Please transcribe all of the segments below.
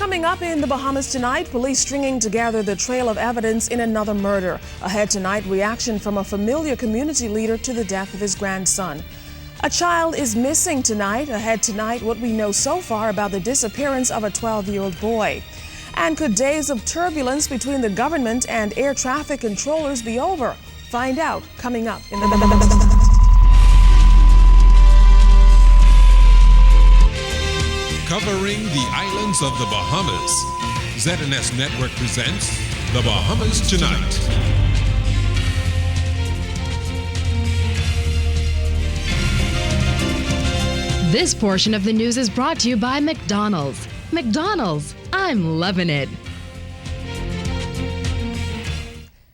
Coming up in the Bahamas tonight, police stringing together the trail of evidence in another murder. Ahead tonight, reaction from a familiar community leader to the death of his grandson. A child is missing tonight. Ahead tonight, what we know so far about the disappearance of a 12-year-old boy. And could days of turbulence between the government and air traffic controllers be over? Find out coming up in the... Covering the islands of the Bahamas, ZNS Network presents The Bahamas Tonight. This portion of the news is brought to you by McDonald's. McDonald's, I'm loving it.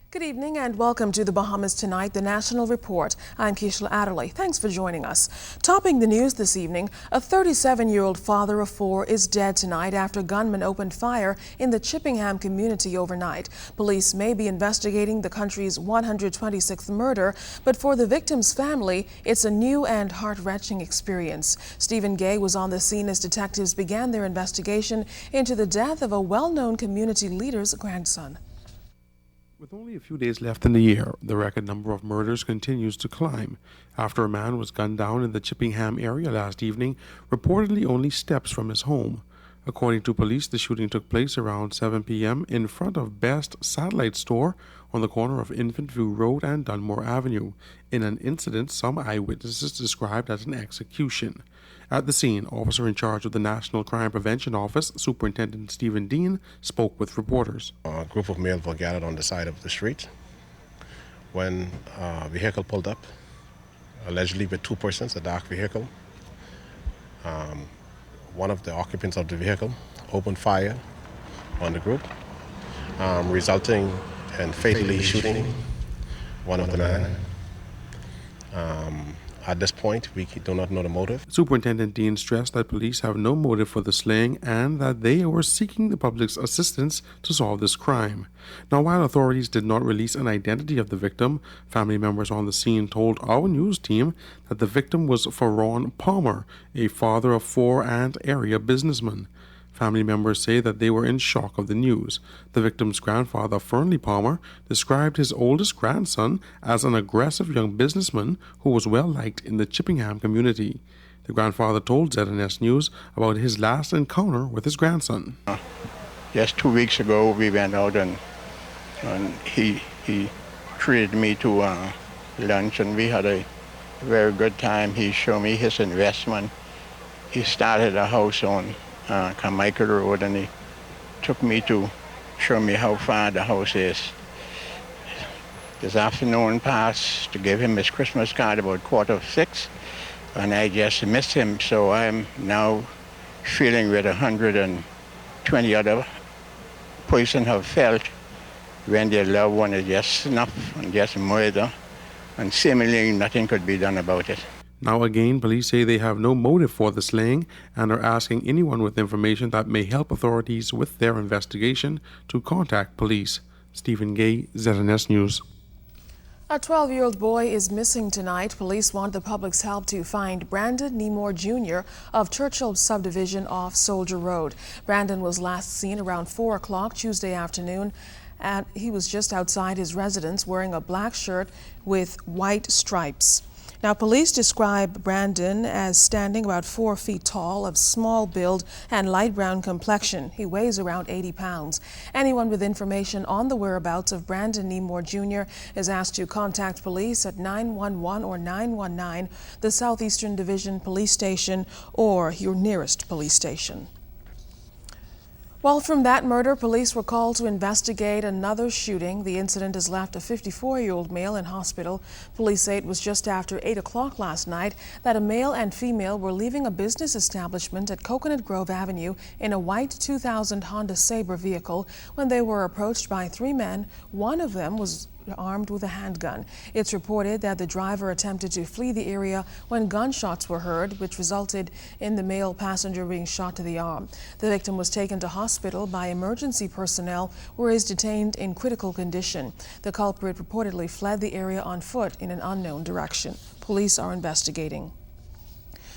Good evening and welcome to the Bahamas Tonight, the National Report. I'm Keishla Adderley. Thanks for joining us. Topping the news this evening, a 37-year-old father of four is dead tonight after gunmen opened fire in the Chippenham community overnight. Police may be investigating the country's 126th murder, but for the victim's family, it's a new and heart-wrenching experience. Stephen Gay was on the scene as detectives began their investigation into the death of a well-known community leader's grandson. With only a few days left in the year, the record number of murders continues to climb. After a man was gunned down in the Chippenham area last evening, reportedly only steps from his home. According to police, the shooting took place around 7 p.m. in front of Best Satellite Store on the corner of Infant View Road and Dunmore Avenue, in an incident some eyewitnesses described as an execution. At the scene, officer in charge of the National Crime Prevention Office, Superintendent Stephen Dean, spoke with reporters. A group of males were gathered on the side of the street when a vehicle pulled up, allegedly with two persons, a dark vehicle. One of the occupants of the vehicle opened fire on the group, resulting in fatally shooting one of the men. At this point, we do not know the motive. Superintendent Dean stressed that police have no motive for the slaying and that they were seeking the public's assistance to solve this crime. Now, while authorities did not release an identity of the victim, family members on the scene told our news team that the victim was Faron Palmer, a father of four and area businessman. Family members say that they were in shock of the news. The victim's grandfather, Fernley Palmer, described his oldest grandson as an aggressive young businessman who was well liked in the Chippenham community. The grandfather told ZNS News about his last encounter with his grandson. Just 2 weeks ago, we went out and he treated me to lunch, and we had a very good time. He showed me his investment. He started a house on Carmichael Road, and he took me to show me how far the house is. This afternoon passed to give him his Christmas card about 5:45, and I just missed him, so I'm now feeling with 120 other persons have felt when their loved one is just snuffed and just murdered, and seemingly nothing could be done about it. Now again, police say they have no motive for the slaying and are asking anyone with information that may help authorities with their investigation to contact police. Stephen Gay, ZNS News. A 12-year-old boy is missing tonight. Police want the public's help to find Brandon Nemore Jr. of Churchill Subdivision off Soldier Road. Brandon was last seen around 4 o'clock Tuesday afternoon, and he was just outside his residence wearing a black shirt with white stripes. Now, police describe Brandon as standing about 4 feet tall, of small build and light brown complexion. He weighs around 80 pounds. Anyone with information on the whereabouts of Brandon Nemore Jr. is asked to contact police at 911 or 919, the Southeastern Division Police Station, or your nearest police station. Well, from that murder, police were called to investigate another shooting. The incident has left a 54-year-old male in hospital. Police say it was just after 8 o'clock last night that a male and female were leaving a business establishment at Coconut Grove Avenue in a white 2000 Honda Sabre vehicle when they were approached by 3 men. One of them was armed with a handgun. It's reported that the driver attempted to flee the area when gunshots were heard, which resulted in the male passenger being shot to the arm. The victim was taken to hospital by emergency personnel, where he is detained in critical condition. The culprit reportedly fled the area on foot in an unknown direction. Police are investigating.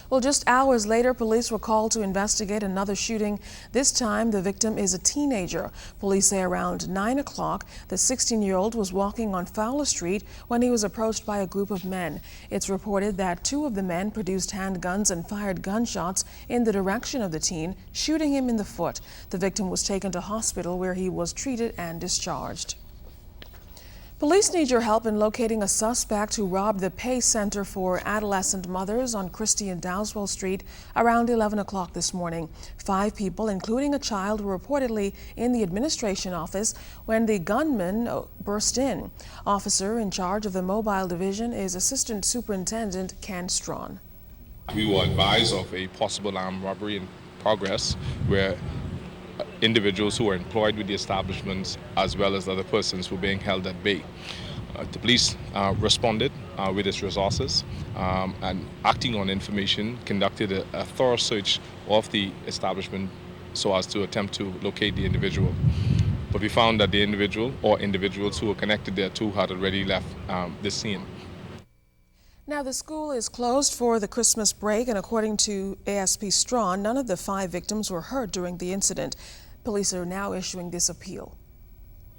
Well, just hours later, police were called to investigate another shooting. This time, the victim is a teenager. Police say around 9 o'clock, the 16-year-old was walking on Fowler Street when he was approached by a group of men. It's reported that two of the men produced handguns and fired gunshots in the direction of the teen, shooting him in the foot. The victim was taken to hospital where he was treated and discharged. Police need your help in locating a suspect who robbed the Pay Center for Adolescent Mothers on Christie and Dowswell Street around 11 o'clock this morning. 5 people, including a child, were reportedly in the administration office when the gunman burst in. Officer in charge of the mobile division is Assistant Superintendent Ken Strawn. We were advised of a possible armed robbery in progress where individuals who were employed with the establishments as well as other persons were being held at bay. The police responded with its resources and acting on information conducted a thorough search of the establishment so as to attempt to locate the individual. But we found that the individual or individuals who were connected thereto had already left the scene. Now, the school is closed for the Christmas break, and according to ASP Strawn, none of the 5 victims were hurt during the incident. Police are now issuing this appeal.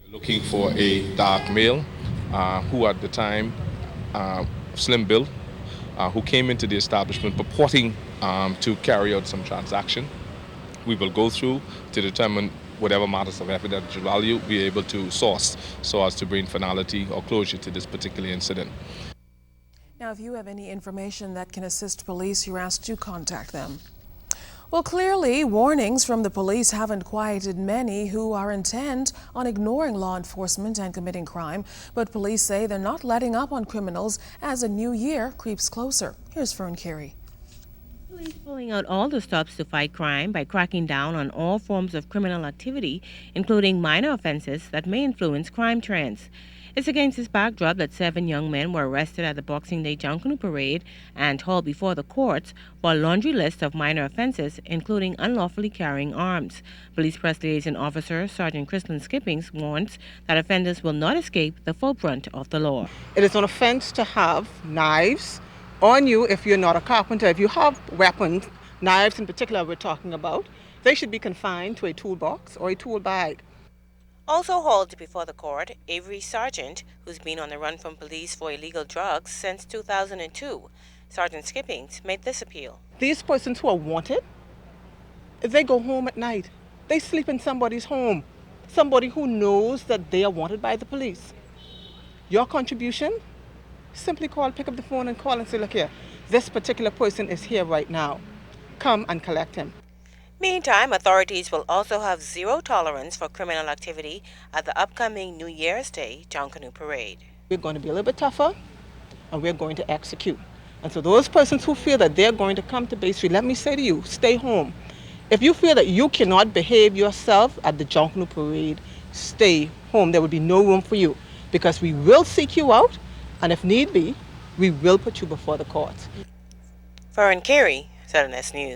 We're looking for a dark male who at the time, slim build, who came into the establishment purporting to carry out some transaction. We will go through to determine whatever matters of evidential value we are able to source so as to bring finality or closure to this particular incident. Now, if you have any information that can assist police, you're asked to contact them. Well, clearly, warnings from the police haven't quieted many who are intent on ignoring law enforcement and committing crime. But police say they're not letting up on criminals as a new year creeps closer. Here's Fern Carey. Police pulling out all the stops to fight crime by cracking down on all forms of criminal activity, including minor offenses that may influence crime trends. It's against this backdrop that 7 young men were arrested at the Boxing Day Junkanoo Parade and hauled before the courts for a laundry list of minor offenses, including unlawfully carrying arms. Police Press Liaison Officer Sergeant Kristen Skippings warns that offenders will not escape the full brunt of the law. It is an offense to have knives on you if you're not a carpenter. If you have weapons, knives in particular we're talking about, they should be confined to a toolbox or a tool bag. Also hauled before the court, Avery Sargent, who's been on the run from police for illegal drugs since 2002. Sergeant Skippings made this appeal. These persons who are wanted, if they go home at night, they sleep in somebody's home, somebody who knows that they are wanted by the police. Your contribution? Simply pick up the phone and call and say, look here, this particular person is here right now. Come and collect him. Meantime, authorities will also have zero tolerance for criminal activity at the upcoming New Year's Day Junkanoo Parade. We're going to be a little bit tougher, and we're going to execute. And so those persons who feel that they're going to come to Bay Street, let me say to you, stay home. If you feel that you cannot behave yourself at the Junkanoo Parade, stay home. There will be no room for you, because we will seek you out, and if need be, we will put you before the courts. Fern Carey, ZNS News.